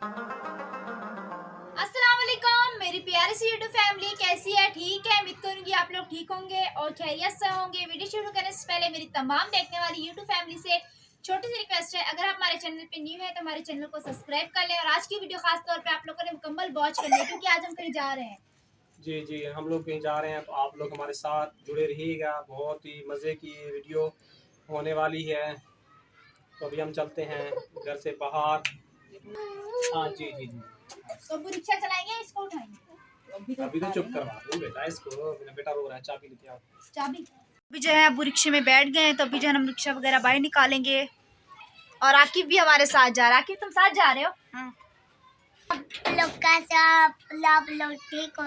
अस्सलाम वालेकुम मेरी प्यारी सी यूट्यूब फैमिली, कैसी है? ठीक है, उम्मीद करूंगी आप लोग ठीक होंगे और खैरियत से होंगे। वीडियो शुरू करने से पहले मेरी तमाम देखने वाली यूट्यूब फैमिली से छोटी सी रिक्वेस्ट है, अगर आप हमारे चैनल पे न्यू है तो हमारे चैनल को सब्सक्राइब कर लें और आज की वीडियो खास तौर पे आप लोगों ने मुकम्मल वॉच करनी है क्योंकि आज हम कहीं जा रहे हैं। जी जी, हम लोग कहीं जा रहे हैं तो आप लोग हमारे साथ जुड़े रहिएगा। बहुत ही मज़े की वीडियो होने वाली है। तो अभी हम चलते हैं घर से बाहर। हाँ जी जी जी। तो वो रिक्शा चलाएंगे, इसको उठाएंगे। अभी तो चुप करवा दूँ बेटा इसको, मेरा बेटा रो रहा है। चाबी लेके आओ। चाबी अभी जो है, अब रिक्शे में बैठ गए हैं तो अभी जो है हम रिक्शा वगैरह बाहर निकालेंगे और आकिब भी हमारे साथ जा रहा है। आकिब तुम साथ जा रहे हो? हाँ। लोग कैसे आप लोग ठीक हो?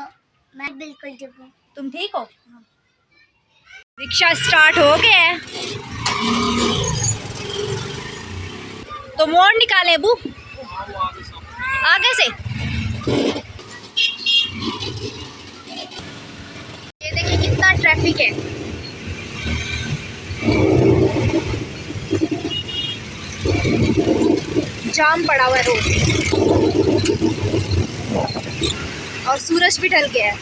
मैं बिल्कुल ठीक हूँ। तुम ठीक हो? हाँ। रिक्शा स्टार्ट हो गया है तो मोड़ निकाले अबू आगे से। ये देखिए कितना ट्रैफिक है। जाम पड़ा हुआ है रोड और सूरज भी ढल गया है।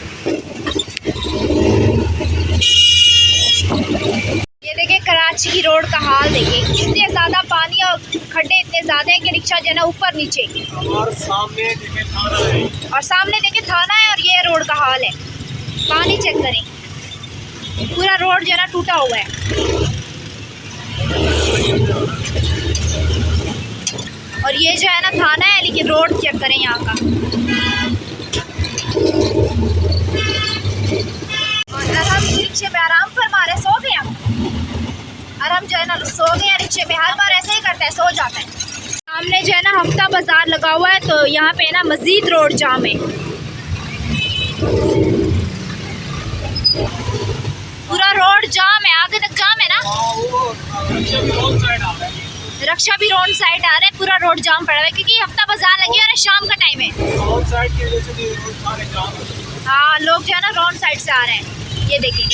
ये देखिए कराची की रोड का हाल देखिए, इतने ज्यादा पानी और खड्डे इतने ज्यादा है कि रिक्शा जो है ना ऊपर नीचे। और सामने देखे थाना है। और सामने देखिए थाना है और ये रोड का हाल है। पानी चेक करें, पूरा रोड जो है ना टूटा हुआ है। और ये जो है ना थाना है, लेकिन रोड चेक करें यहाँ का। और हम रिक्शे में आराम फरमा रहे, सो गए हम। और हम जो है ना सो गए हैं रिक्शे में, हर बार ऐसे ही करता है, सो जाता है। सामने जो है ना हफ्ता बाजार लगा हुआ है तो यहाँ पे ना मजीद रोड जाम है। पूरा रोड जाम है, आगे तक जाम है ना। रक्षा भी रोड साइड आ रहा है, पूरा रोड जाम पड़ा हुआ है क्योंकि हफ्ता बाजार लगी है और शाम का टाइम है। हाँ, लोग जो है ना रोड साइड से आ रहे हैं, ये देखिए।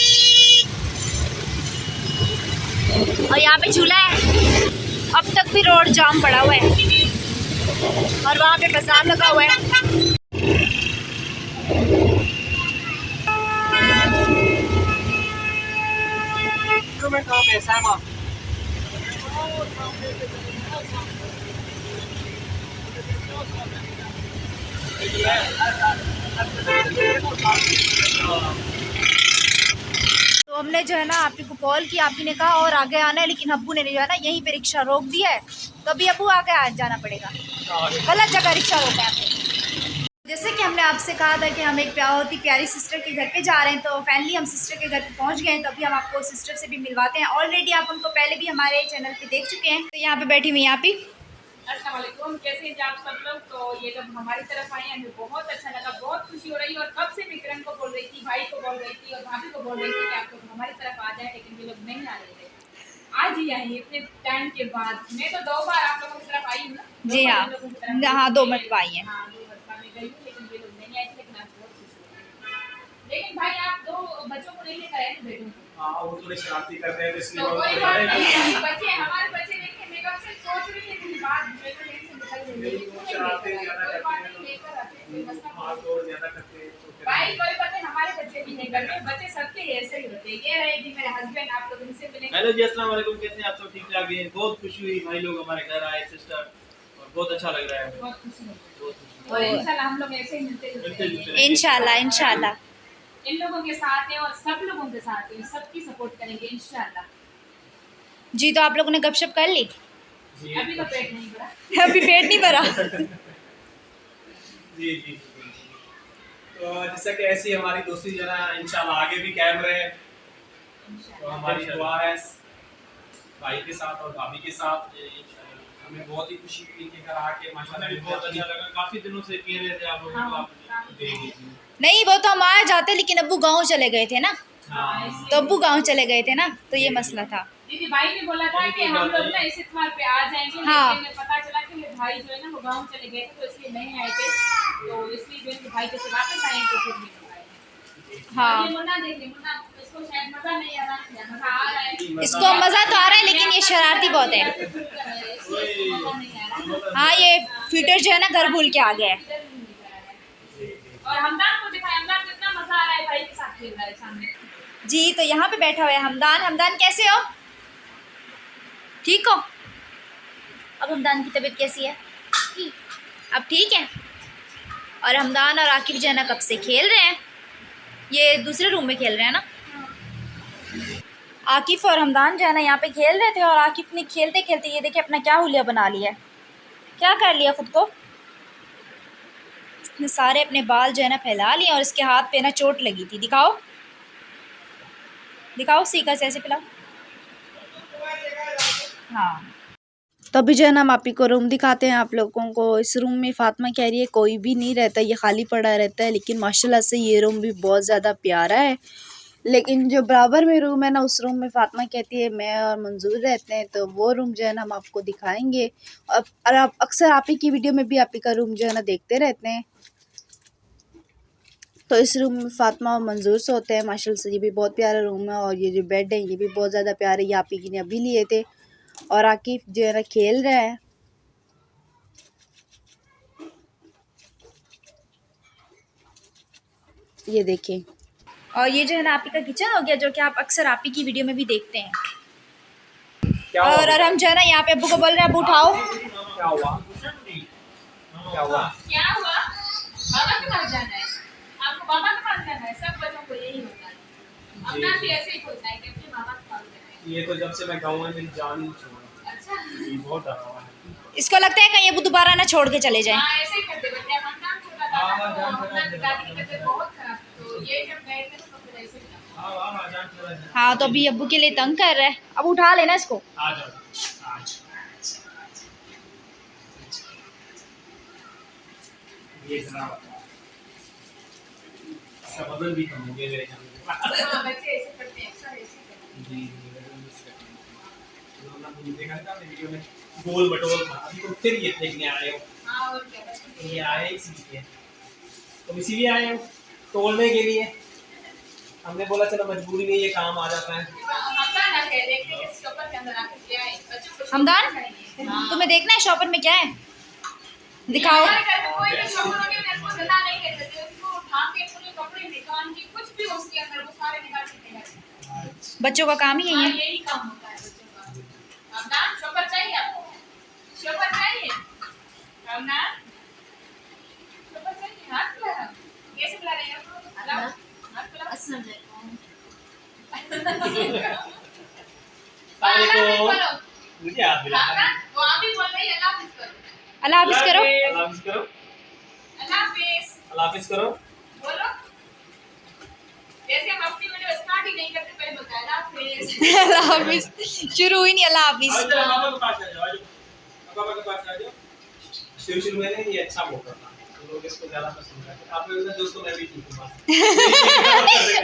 और यहाँ पे झूला है, अब तक भी रोड जाम पड़ा हुआ है और वहाँ पे बाजार लगा हुआ है। तो हमने जो है ना आप ही को कॉल किया, आप ही ने कहा और आगे आना है, लेकिन अब्बू ने जो है ना यहीं पे रिक्शा रोक दिया है तो अभी अब्बू आगे आ जाना पड़ेगा। गलत जगह रिक्शा रोका है। जैसे कि हमने आपसे कहा था कि हम एक बहुत ही प्यारी सिस्टर के घर पे जा रहे हैं, तो फाइनली हम सिस्टर के घर पे पहुंच गए हैं। तो अभी हम आपको सिस्टर से भी मिलवाते हैं। ऑलरेडी आप उनको पहले भी हमारे चैनल पे देख चुके हैं। तो यहाँ पे बैठी हुई, यहाँ पे अस्सलाम वालेकुम, कैसे हैं आप सब लोग? तो ये जब हमारी तरफ आए हमें बहुत अच्छा लगा, बहुत खुशी हो रही है। और कब से विक्रम को बोल रही थी, भाई को बोल रही थी और भाभी को बोल रही थी कि आप लोग हमारी तरफ आ जाए, लेकिन ये लोग नहीं आ रहे थे। आज ही आई इतने टाइम के बाद। मैं तो 2 बार आप लोगों की तरफ आई हूँ ना। जी हाँ, हाँ 2 मरतबा आई है। हाँ 2 मरतबा मैं गई हूँ, लेकिन ये लोग नहीं आए थे। लेकिन आज बहुत खुशी हो रही है। लेकिन भाई आप 2 बच्चों को नहीं लेकर आए ना, बेटों को। हाँ, वो थोड़ी शरारती करते हैं इसलिए। तो कोई बात नहीं, बच्चे हमारे बच्चे देखे, मैं कब से सोच रही थी इतनी बात, मैं तो लेने से निकल गई। भाई कोई बात नहीं, हमारे बच्चे भी हैं घर में, बच्चे सबके ऐसे ही होते हैं। ये रहे जी मेरे हस्बैंड, आप लोग इनसे मिलेंगे। हेलो जी, अस्सलाम वालेकुम, कैसे हैं आप सब? ठीक ठाक हैं? बहुत खुशी हुई, भाई लोग हमारे घर आए, सिस्टर, और बहुत अच्छा लग रहा है। बहुत खुशी होती है और इंशाल्लाह हम लोग ऐसे ही मिलते जुलते हैं। इंशाल्लाह इंशाल्लाह इन लोगों के साथ हैं और सब लोगों के साथ हैं, सबकी सपोर्ट करेंगे इंशाल्लाह। जी। तो आप लोगों ने गपशप कर ली? अभी तो पेट नहीं भरा। अभी पेट नहीं भरा। जी जी। तो जैसा कि ऐसी हमारी दोस्ती जो है इंशाल्लाह आगे भी कायम रहे। तो हमारी दुआ है भाई के साथ और भाभी के साथ। हमें बहुत ही खुशी हुई इनके घर आके, माशाल्लाह बहुत अच्छा लगा। काफी दिनों से कह रहे थे आप लोगों को आप। नहीं, वो तो हम आ जाते, लेकिन अब्बू गाँव चले गए थे ना। हाँ, तो अब्बू गाँव चले गए थे ना, तो ये मसला था। दीदी भाई ने बोला था कि हम लोग ना इस इतवार पे आ जाएंगे। हाँ। लेकिन पता चला कि मेरे भाई जो है ना वो गांव चले गए थे, तो इसलिए नहीं आए थे। तो इसलिए जो है भाई जैसे वापस आए तो फिर नहीं आए। हाँ। ये मुन्ना देखिए, मुन्ना इसको शायद मजा नहीं आ रहा है, मजा आ रहा है। इसको मज़ा तो आ रहा है लेकिन ये शरारती बहुत है। इसको मजा नहीं आ रहा। हाँ, ये फिटर जो है ना घर भूल के आ गया है। और हमदान को दिखाया, हमदान कितना मजा आ रहा है भाई के साथ खेल रहा है सामने। जी, तो यहाँ पे बैठा हुआ है हमदान। हमदान कैसे हो? ठीक हो? अब हमदान की तबीयत कैसी है? अब ठीक है। और हमदान और आकिब जो है ना कब से खेल रहे हैं, ये दूसरे रूम में खेल रहे हैं ना। आकिफ और हमदान जो है ना यहाँ पे खेल रहे थे और आकिफ ने खेलते खेलते ये देखिए अपना क्या हुलिया बना लिया है, क्या कर लिया खुद को। इसने सारे अपने बाल जो है ना फैला लिए और इसके हाथ पे ना चोट लगी थी। दिखाओ दिखाओ, सीका से ऐसे पिलाओ। हाँ, तो अभी जो है ना हम आप ही को रूम दिखाते हैं आप लोगों को। इस रूम में फ़ातिमा कह रही है कोई भी नहीं रहता, ये खाली पड़ा रहता है, लेकिन माशाल्लाह से ये रूम भी बहुत ज़्यादा प्यारा है। लेकिन जो बराबर में रूम है ना, उस रूम में फ़ातिमा कहती है मैं और मंजूर रहते हैं, तो वो रूम जो है ना हम आपको दिखाएंगे। और आप अक्सर आप ही की वीडियो में भी आप ही का रूम जो है ना देखते रहते हैं। तो इस रूम में फ़ातिमा और मंजूर सोते हैं। माशाल्लाह से ये भी बहुत प्यारा रूम है और ये जो बेड है ये भी बहुत ज़्यादा प्यारे, ये आप ही की ने अभी लिए थे। और आकिफ जो है ना खेल रहा है। ये देखें, और ये जो है ना आप ही का किचन हो गया, जो कि आप अक्सर आप ही की वीडियो में भी देखते हैं। क्या और हम जो है ना यहाँ पे अब्बू को बोल रहे हैं अब्बू उठाओ। क्या हुआ? क्या हुआ? क्या हुआ? बाबा के पास जाना है? आपको बाबा के पास जाना है? सब बच्चों को यही होता है। अपना भी ऐसे ही होता है कि अपने बाबा के पास जाना है। ये तो जब से मैं गाँव में मेरी जान ही छोड़ा। अच्छा। ये बहुत डरा हुआ है। इसको लगता है कहीं अब्बू दोबारा ना छोड़ के चले जाए। हाँ, ऐसे ही करते बच्चे। हमदान छोटा था तो हमदान की दादी की तबीयत बहुत खराब, तो ये जब गए थे तो फिर ऐसे ही था। हाँ, तो अभी अब्बू के लिए तंग कर रहा है। अब उठा लेना इसको। आ जाओ, आज ये इतना इसका वजन भी कम हो गया मेरे ख्याल में। हाँ, बच्चे ऐसे करते हैं, अक्सर ऐसे करते हैं। जी जी, देखा था वीडियो में गोल बटोल था। अभी तो फिर ये देखने आए हो। हाँ, और क्या बच्चे ये आए इसीलिए, तुम इसीलिए आए हो तोड़ने के लिए। हमने बोला चलो मजबूरी में ये काम आ जाता है। हमदान ना कह देखते हैं इस शॉपर के अंदर आकर क्या है बच्चों को। हमदान, हाँ। तुम्हें देखना है शॉपर में क्या है, दिखाओ। हमारे घर में कोई भी शॉपर होगी ना, इसको जिंदा नहीं कर देते, उसको उठा के पूरे कपड़े निकाल के कुछ भी उसके अंदर वो सारे निकाल के फेंक देते। बच्चों का काम ही यही हाँ, है। यही काम होता है बच्चों का। हमदान, शॉपर चाहिए आपको? शॉपर चाहिए? हमदान, शॉपर चाहिए? हाथ मिला रहा हूँ। कैसे मिला रहे हैं आप? हलाओ, हाथ मिलाओ। मुझे याद मिला था। तो आप ही बोल रही है अल्लाह हाफिज़ करो। अल्लाह हाफिज़ करो। अल्लाह हाफिज़ करो। अल्लाह हाफिज़ अल्लाह हाफिज़ करो। बोलो। जैसे हम अपनी वीडियो स्टार्ट ही नहीं करते, पहले बताया अल्लाह हाफिज़। अल्लाह हाफिज़ शुरू ही नहीं, अल्लाह हाफिज़। आओ जरा पापा के पास आ जाओ, आ जाओ पापा के पास आ जाओ। शुरू में ना ये अच्छा बोलता था, तो लोग इसको ज्यादा पसंद करते हैं। आप लोगों ने दोस्तों मैं भी ठीक हूँ बस।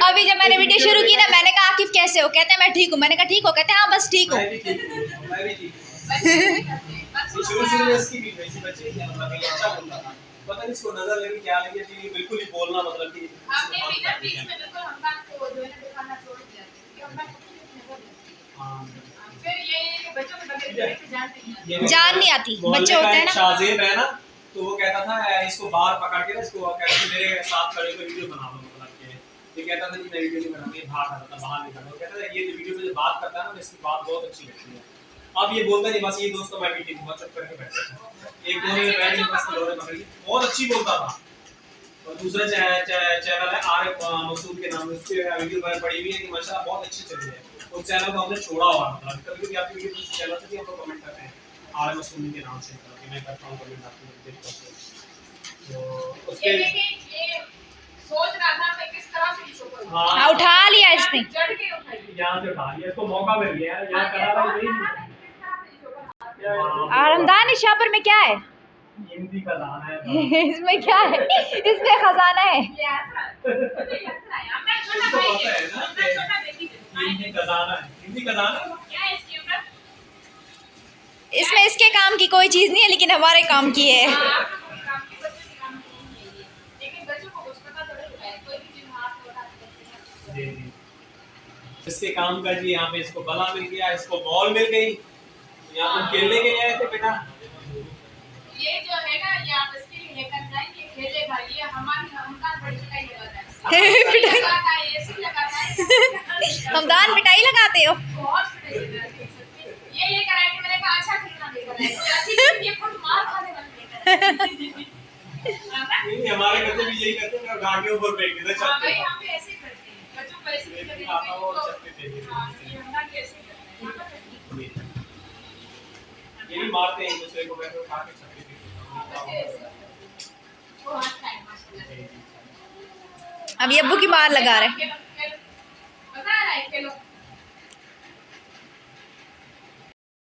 अभी जब मैंने वीडियो शुरू की ना, मैंने कहा आकिफ कैसे हो, कहते हैं मैं ठीक हूँ। मैंने कहा ठीक हो, कहते हैं हाँ बस ठीक हो। मैं भी ठीक हूँ, मैं भी ठीक हूँ। बच्चे नहीं करते हैं। बच्चों को शुरू में इसकी भी वैसी बच्चे ही मतलब ये अच्छा बोलता था। पता नहीं इसको नजर लगी क्या लगी थी, बिल्कुल ही बोलना मतलब कि आपने भी ना बीच में बिल्कुल हमदान को जो है ना दिखाना छोड़ दिया कि हमदान को नहीं नजर लगती। हाँ। फिर ये है कि बच्चों के बगैर देखते जानते नहीं ये जान नहीं आती, मोहल्ले बच्चे का होते हैं एक ना। शाहजेब है ना, तो वो कहता था इसको बाहर पकड़ के ना, इसको कहता था मेरे साथ खड़े होकर वीडियो बना लो, मतलब कि ये कहता था कि मैं वीडियो नहीं बनाऊंगी, बाहर आता था, बाहर निकलता था, कहता था ये जो वीडियो में जो बात करता है ना, इसकी बात बहुत अच्छी लगती है। अब ये बोलता नहीं, बस ये दोस्त तो मैं भी ठीक हूँ, चुप करके बैठता था, एक कोने में बैठ के बस लोरे पकड़ के बहुत अच्छी बोलता था। और दूसरा चैनल है आरिफ मसूद के नाम, उसकी वीडियो पड़ी हुई है कि माशाल्लाह बहुत अच्छी चल रही है। उस चैनल को हमने छोड़ा हुआ, मतलब कभी-कभी आपकी वीडियो उस चैनल से भी हम लोग कमेंट करते हैं आरिफ मसूद के नाम से, कि मैं करता हूं कमेंट, आपको देखता हूं। तो उसके ये देखिए, ये सोच रहा था मैं किस तरह से शो करूं। हाँ, उठा लिया इसने। जड़ के उठाई। यहाँ से उठा लिया, इसको मौका मिल गया, यहाँ करा रहा है नहीं। और हमदान इस शॉपर में क्या है? हिंदी का दाना है। इसमें क्या है? इसमें खजाना है। ये ऐसा है। हमने छोटा भाई है, हमने छोटा बेटी है। हिंदी का दाना है, हिंदी का दाना। क्या है इसके ऊपर? इसमें इसके काम की कोई चीज़ नहीं है, लेकिन हमारे काम की है। हाँ, आप लोगों के काम की, बच्चों के काम की नहीं है ये। लेकिन बच्चों को कुछ पता थोड़ी होता है, कोई भी चीज़ हाथ में उठा के करते हैं। जी जी। इसके काम का जी यहाँ पे इसको बला मिल गया, इसको बॉल मिल गई। यहाँ पर खेलने के लिए आए थे बेटा। ये जो है ना ये आप इसके लिए लेकर जाएंगे खेलेगा, ये हमारी हमदान बड़ी पिटाई लगाता है, ऐसे लगाता है हमदान पिटाई लगाते हो? बहुत पिटाई लगाता है। ये कराए कि मैंने कहा अच्छा खिलौना लेकर आए, तो अच्छी चीज़ ये खुद मार खाने वाले लेकर आए। नहीं, हमारे बच्चे भी यही करते हैं, गाड़ के ऊपर फेंक देते हैं छत पे। हम भी ऐसे ही करते हैं, बच्चों को ऐसे ही करते हैं। आता हूँ और छत पे फेंक देते हैं। हाँ, ये हमदान भी ऐसे ही करते हैं। ये भी मारते हैं एक दूसरे को, वैसे उठा के छत पे फेंक देते हैं। वो हंसता है माशाल्लाह। अब ये अब्बू की मार लगा रहे हैं।